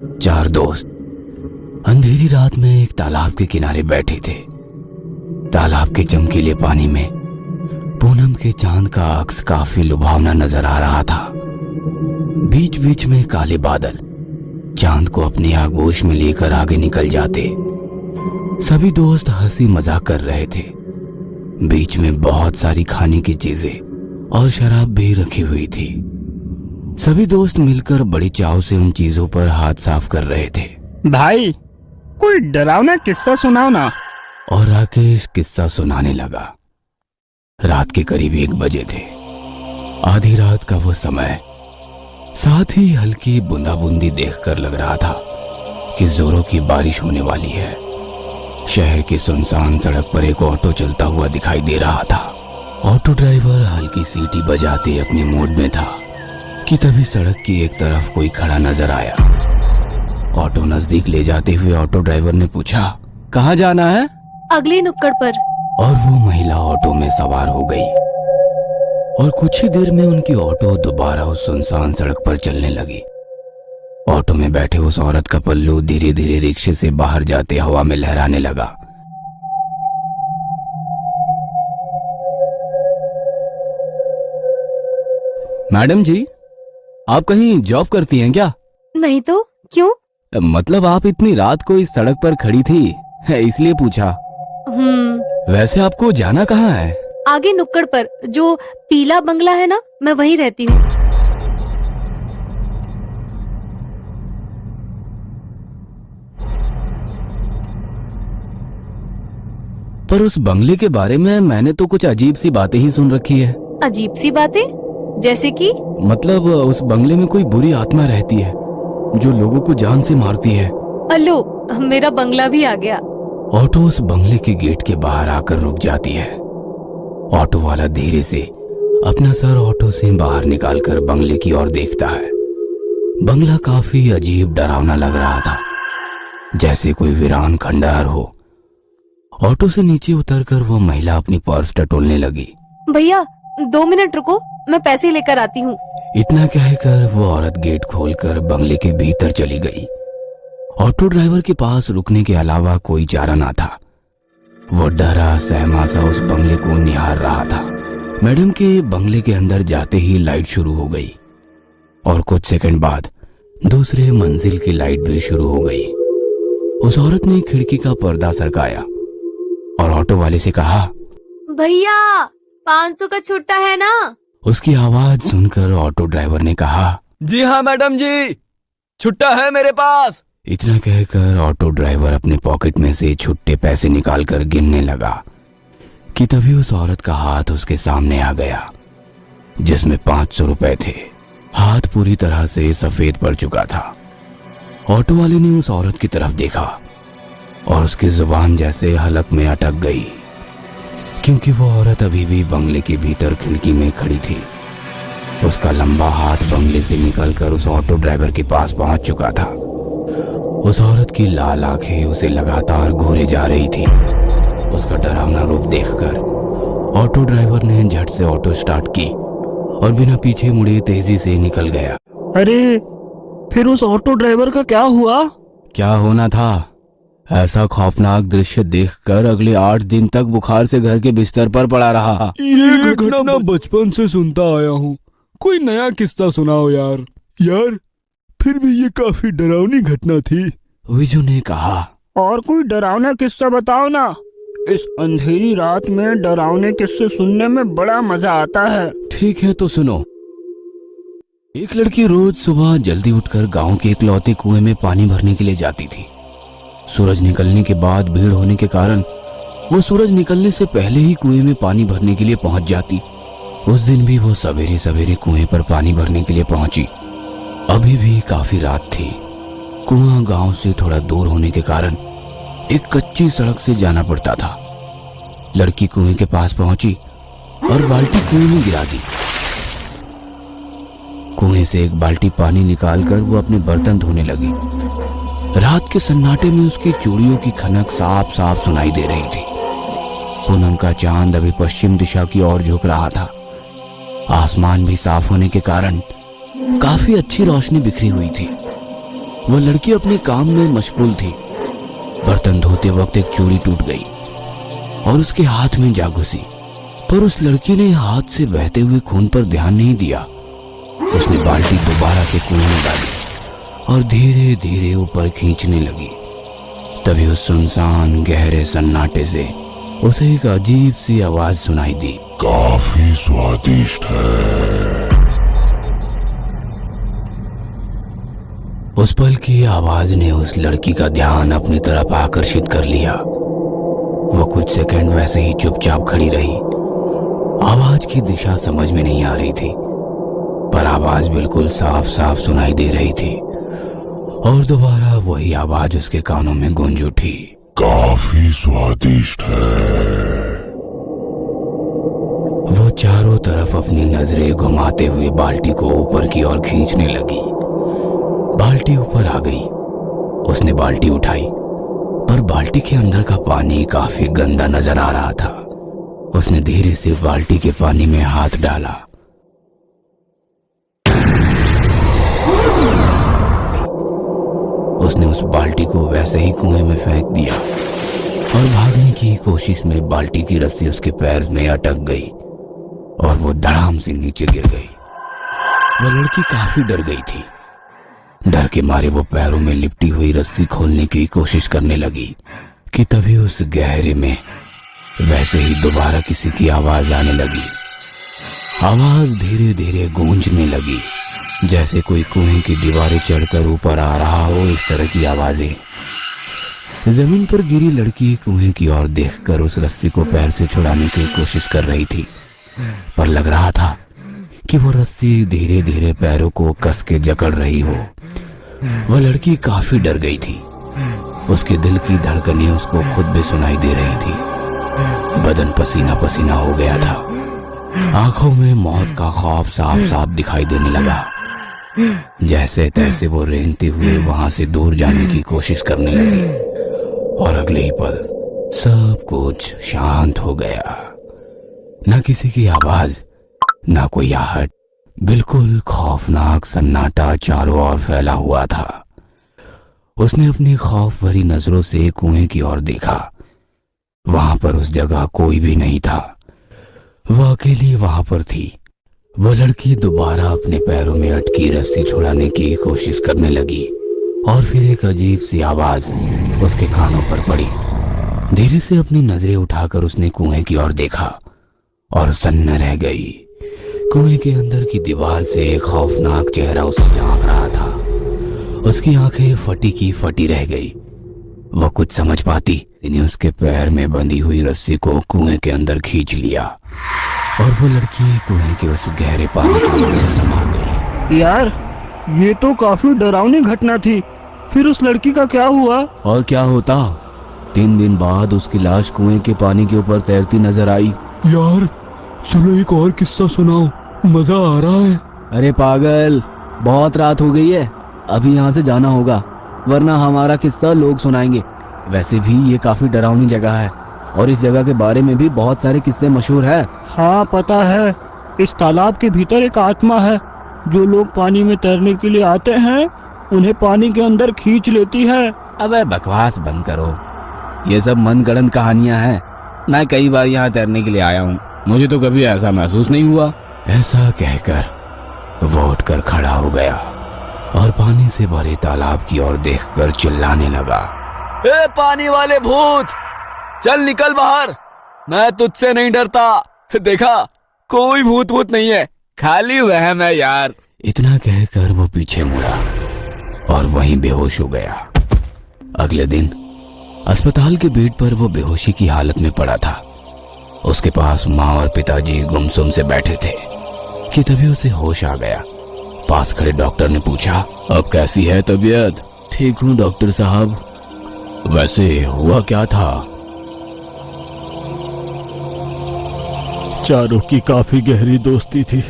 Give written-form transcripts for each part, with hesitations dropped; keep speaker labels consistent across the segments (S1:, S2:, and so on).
S1: चार दोस्त अंधेरी रात में एक तालाब के किनारे बैठे थे। तालाब के चमकीले पानी में पूनम के चांद का अक्स काफी लुभावना नजर आ रहा था। बीच बीच में काले बादल चांद को अपनी आगोश में लेकर आगे निकल जाते। सभी दोस्त हंसी मजाक कर रहे थे। बीच में बहुत सारी खाने की चीजें और शराब भी रखी हुई थी। सभी दोस्त मिलकर बड़ी चाव से उन चीजों पर हाथ साफ कर रहे थे।
S2: भाई कोई डरावना किस्सा सुनाओ ना।
S1: और राकेश किस्सा सुनाने लगा। रात के करीब 1 बजे थे। आधी रात का वो समय, साथ ही हल्की बूंदाबूंदी देखकर लग रहा था कि जोरों की बारिश होने वाली है। शहर की सुनसान सड़क पर एक ऑटो चलता हुआ दिखाई दे रहा था। ऑटो ड्राइवर हल्की सीटी बजाते अपने मोड में था कि तभी सड़क की एक तरफ कोई खड़ा नजर आया। ऑटो नजदीक ले जाते हुए ऑटो ड्राइवर ने पूछा, कहाँ जाना है?
S3: अगली नुक्कड़ पर।
S1: और वो महिला ऑटो में सवार हो गई और कुछ ही देर में उनकी ऑटो दोबारा उस सुनसान सड़क पर चलने लगी। ऑटो में बैठे उस औरत का पल्लू धीरे धीरे रिक्शे से बाहर जाते हवा में लहराने लगा। मैडम जी, आप कहीं जॉब करती हैं क्या?
S3: नहीं तो क्यों?
S1: मतलब आप इतनी रात को इस सड़क पर खड़ी थी, इसलिए पूछा। वैसे आपको जाना कहाँ है?
S3: आगे नुक्कड़ पर जो पीला बंगला है ना, मैं वहीं रहती हूँ।
S1: पर उस बंगले के बारे में मैंने तो कुछ अजीब सी बातें ही सुन रखी है।
S3: अजीब सी बातें? जैसे कि?
S1: मतलब उस बंगले में कोई बुरी आत्मा रहती है जो लोगों को जान से मारती है।
S3: अल्लो, मेरा बंगला भी आ गया।
S1: ऑटो उस बंगले के गेट के बाहर आकर रुक जाती है। ऑटो वाला धीरे से अपना सर ऑटो से बाहर निकालकर बंगले की ओर देखता है। बंगला काफी अजीब डरावना लग रहा था, जैसे कोई वीरान खंडहर हो। ऑटो से नीचे उतरकर वो महिला अपनी पर्स टटोलने लगी।
S3: भैया 2 मिनट रुको, मैं पैसे लेकर आती हूँ।
S1: इतना कहकर वो औरत गेट खोलकर बंगले के भीतर चली गई। ऑटो ड्राइवर के पास रुकने के अलावा कोई चारा ना था। वो डरा सहमा सा उस बंगले को निहार रहा था। मैडम के बंगले के अंदर जाते ही लाइट शुरू हो गई और कुछ सेकंड बाद दूसरे मंजिल की लाइट भी शुरू हो गई। उस औरत ने खिड़की का पर्दा सरकाया और ऑटो वाले से कहा,
S3: भैया 500 का छुट्टा है ना?
S1: उसकी आवाज सुनकर ऑटो ड्राइवर ने कहा,
S4: जी हाँ मैडम जी, छुट्टा है मेरे पास।
S1: इतना कहकर ऑटो ड्राइवर अपने पॉकेट में से छुट्टे पैसे निकालकर गिनने लगा कि तभी उस औरत का हाथ उसके सामने आ गया, जिसमें 500 रुपए थे। हाथ पूरी तरह से सफेद पड़ चुका था। ऑटो वाले ने उस औरत की तरफ देखा और उसकी जुबान जैसे हलक में अटक गई, क्योंकि वो औरत अभी भी बंगले के भीतर खिड़की में खड़ी थी। उसका लंबा हाथ बंगले से निकलकर उस ऑटो ड्राइवर के पास पहुंच चुका था। उस औरत की लाल आंखें उसे लगातार घूरे जा रही थी। उसका डरावना रूप देखकर ऑटो ड्राइवर ने झट से ऑटो स्टार्ट की और बिना पीछे मुड़े तेजी से निकल गया।
S2: अरे फिर उस ऑटो ड्राइवर का क्या हुआ?
S1: क्या होना था? ऐसा खौफनाक दृश्य देखकर अगले 8 दिन तक बुखार से घर के बिस्तर पर पड़ा रहा।
S5: ये घटना बचपन से सुनता आया हूँ, कोई नया किस्सा सुनाओ यार। यार फिर भी ये काफी डरावनी घटना थी।
S1: विजू ने कहा,
S2: और कोई डरावना किस्सा बताओ ना। इस अंधेरी रात में डरावने किस्से सुनने में बड़ा मजा आता है।
S1: ठीक है तो सुनो। एक लड़की रोज सुबह जल्दी उठकर गांव के इकलौते कुएं में पानी भरने के लिए जाती थी। सूरज निकलने के बाद भीड़ होने के कारण वो सूरज निकलने से पहले ही कुएं में पानी भरने के लिए पहुंच जाती। उस दिन भी वो सवेरे सवेरे कुएं पर पानी भरने के लिए पहुंची। अभी भी काफी रात थी। कुआं गांव से थोड़ा दूर होने के कारण एक कच्ची सड़क से जाना पड़ता था। लड़की कुएं के पास पहुंची और बाल्टी कुएं में गिरा दी। कुएं से एक बाल्टी पानी निकालकर वो अपने बर्तन धोने लगी। रात के सन्नाटे में उसकी चूड़ियों की खनक साफ साफ सुनाई दे रही थी। पूनम का चांद अभी पश्चिम दिशा की ओर झुक रहा था। आसमान भी साफ होने के कारण काफी अच्छी रोशनी बिखरी हुई थी। वह लड़की अपने काम में मशगूल थी। बर्तन धोते वक्त एक चूड़ी टूट गई और उसके हाथ में जा घुसी, पर उस लड़की ने हाथ से बहते हुए खून पर ध्यान नहीं दिया। उसने बाल्टी दोबारा से कुएं में डाली और धीरे धीरे ऊपर खींचने लगी। तभी उस सुनसान गहरे सन्नाटे से उसे एक अजीब सी आवाज सुनाई दी।
S6: काफी स्वादिष्ट है।
S1: उस पल की आवाज ने उस लड़की का ध्यान अपनी तरफ आकर्षित कर लिया। वो कुछ सेकंड वैसे ही चुपचाप खड़ी रही। आवाज की दिशा समझ में नहीं आ रही थी, पर आवाज बिल्कुल साफ साफ सुनाई दे रही थी और दोबारा वही आवाज उसके कानों में गूंज उठी।
S6: काफी स्वादिष्ट है।
S1: वो चारों तरफ अपनी नजरें घुमाते हुए बाल्टी को ऊपर की ओर खींचने लगी। बाल्टी ऊपर आ गई। उसने बाल्टी उठाई, पर बाल्टी के अंदर का पानी काफी गंदा नजर आ रहा था। उसने धीरे से बाल्टी के पानी में हाथ डाला। उसने उस बाल्टी को वैसे ही कुएं में फेंक दिया और भागने की कोशिश में बाल्टी की रस्सी उसके पैर में अटक गई और वो धड़ाम से नीचे गिर गई। वह लड़की काफी डर गई थी। डर के मारे वो पैरों में लिपटी हुई रस्सी खोलने की कोशिश करने लगी कि तभी उस गहरे में वैसे ही दोबारा किसी की आवाज आने लगी। आवाज धीरे धीरे गूंजने लगी, जैसे कोई कुएं की दीवारें चढ़कर ऊपर आ रहा हो, इस तरह की आवाजें। जमीन पर गिरी लड़की कुएं की ओर देखकर उस रस्सी को पैर से छुड़ाने की कोशिश कर रही थी, पर लग रहा था कि वो रस्सी धीरे धीरे पैरों को कस के जकड़ रही हो। वह लड़की काफी डर गई थी। उसके दिल की धड़कनें उसको खुद भी सुनाई दे रही थी। बदन पसीना पसीना हो गया था। आंखों में मौत का खौफ साफ साफ दिखाई देने लगा। जैसे तैसे वो रेंगते हुए वहां से दूर जाने की कोशिश करने लगी और अगले ही पल सब कुछ शांत हो गया। न किसी की आवाज, ना कोई आहट, बिल्कुल खौफनाक सन्नाटा चारों ओर फैला हुआ था। उसने अपनी खौफ भरी नजरों से कुएं की ओर देखा। वहां पर उस जगह कोई भी नहीं था। वह अकेली वहां पर थी। वह लड़की दोबारा अपने पैरों में अटकी रस्सी छुड़ाने की कोशिश करने लगी और फिर एक अजीब सी आवाज उसके कानों पर पड़ी। धीरे से अपनी नजरें उठाकर उसने कुएं की ओर देखा और सन्न रह गई। कुएं के अंदर की दीवार से एक खौफनाक चेहरा उसे झांक रहा था। उसकी आंखें फटी की फटी रह गई। वह कुछ समझ पाती, ने उसके पैर में बंधी हुई रस्सी को कुएं के अंदर खींच लिया और वो लड़की कुएं के उस गहरे पानी के अंदर समा गई।
S2: यार, ये तो काफी डरावनी घटना थी। फिर उस लड़की का क्या हुआ?
S1: और क्या होता, 3 दिन बाद उसकी लाश कुएं के पानी के ऊपर तैरती नजर आई।
S5: यार चलो एक और किस्सा सुनाओ, मजा आ रहा है।
S4: अरे पागल, बहुत रात हो गई है, अभी यहाँ से जाना होगा, वरना हमारा किस्सा लोग सुनाएंगे। वैसे भी ये काफी डरावनी जगह है और इस जगह के बारे में भी बहुत सारे किस्से मशहूर है।
S2: हाँ पता है, इस तालाब के भीतर एक आत्मा है। जो लोग पानी में तैरने के लिए आते हैं उन्हें पानी के अंदर खींच लेती है।
S1: अबे बकवास बंद करो, ये सब मनगढ़ंत कहानियां हैं। मैं कई बार यहाँ तैरने के लिए आया हूँ, मुझे तो कभी ऐसा महसूस नहीं हुआ। ऐसा कहकर वो उठकर खड़ा हो गया और पानी से भरे तालाब की ओर देखकर चिल्लाने लगा।
S4: ए पानी वाले भूत, चल निकल बाहर, मैं तुझसे नहीं डरता। देखा, कोई भूत भूत नहीं है, खाली वहम है यार।
S1: इतना कहकर वो पीछे मुड़ा और वहीं बेहोश हो गया। अगले दिन अस्पताल के बेड पर वो बेहोशी की हालत में पड़ा था। उसके पास माँ और पिताजी गुमसुम से बैठे थे कि तभी उसे होश आ गया। पास खड़े डॉक्टर ने पूछा, अब कैसी है तबीयत? ठीक हूँ डॉक्टर साहब। वैसे हुआ क्या था?
S7: चारों की काफी गहरी दोस्ती थी।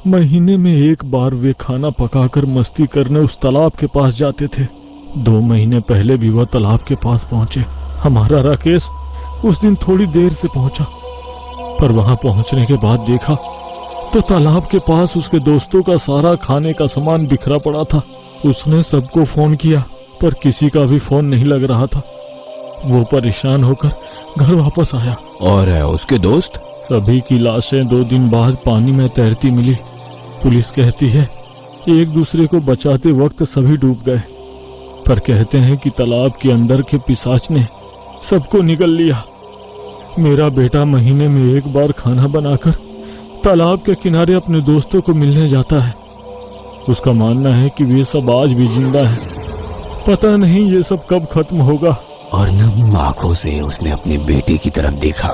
S7: महीने में एक बार वे खाना पकाकर मस्ती करने उस तालाब के पास जाते थे। 2 महीने पहले भी वह तालाब के पास पहुंचे। हमारा राकेश उस दिन थोड़ी देर से पहुंचा, पर वहां पहुंचने के बाद देखा तो तालाब के पास उसके दोस्तों का सारा खाने का सामान बिखरा पड़ा था। उसने सबको फोन किया पर किसी का भी फोन नहीं लग रहा था। वो परेशान होकर घर वापस आया।
S1: और उसके दोस्त?
S7: सभी की लाशें 2 दिन बाद पानी में तैरती मिली। पुलिस कहती है एक दूसरे को बचाते वक्त सभी डूब गए, पर कहते हैं कि तालाब के अंदर के पिशाच ने सबको निगल लिया। मेरा बेटा महीने में 1 बार खाना बनाकर तालाब के किनारे अपने दोस्तों को मिलने जाता है। उसका मानना है कि वे सब आज भी जिंदा हैं। पता नहीं ये सब कब खत्म होगा।
S1: और नम आंखों से उसने अपने बेटे की तरफ देखा।